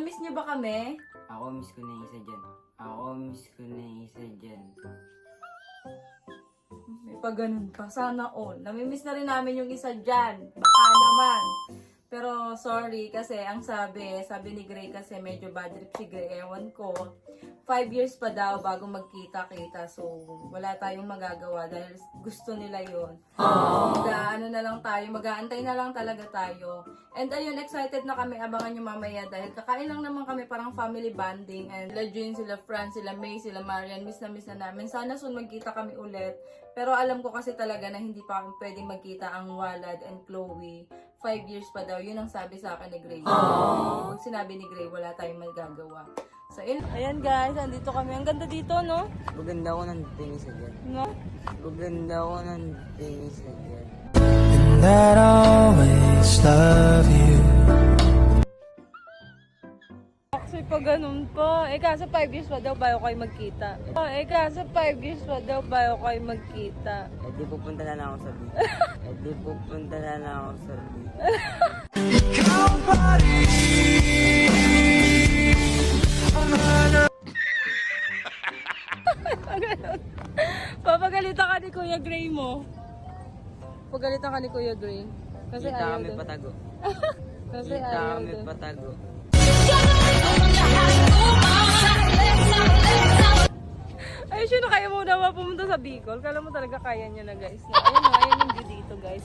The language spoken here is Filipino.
miss niyo ba kami? Ako miss ko na yung isa dyan. Ako miss ko na yung isa dyan. May pa ganun pa. Sana all. Namimiss na rin namin yung isa dyan. Baka naman. Pero sorry kasi ang sabi ni Gray kasi medyo bad trip si Gray. Ewan ko. 5 years pa daw bago magkita-kita. So, wala tayong magagawa dahil gusto nila yun. Ano na lang tayo, mag-aantay na lang talaga tayo. And ayun, excited na kami. Abangan nyo mamaya dahil kakain lang naman kami parang family bonding. And sila June, sila Fran, sila May, sila Marian. Miss na namin. Sana soon magkita kami ulit. Pero alam ko kasi talaga na hindi pa pwedeng magkita ang Walad and Chloe. 5 years pa daw. Yun ang sabi sa akin ni Gray. Pag sinabi ni Gray, wala tayong magagawa. So, ayan guys, andito kami. Ang ganda dito, no? Maganda ako ng tingin sa dyan. No? Maganda ako ng tingin sa dyan. And that I always love you. Actually, pa ganun pa. Kaso 5 years pa daw bago kayo magkita. Kaso 5 years pa daw bago kayo magkita. Di pupunta na lang ako sa beach. Di pupunta na lang ako sa beach. Ikaw pa rin. Papagalitan ka ni Kuya Gray mo. Pagalitan ka ni Kuya Gray. Kasi Kita ayaw kami daw. patago. Kasi Kita ayaw kami daw. patago. Ay, sino kaya mo na pumunta sa Bicol? Kala mo talaga kaya niya na guys. Ayun na, ayun yung view dito guys.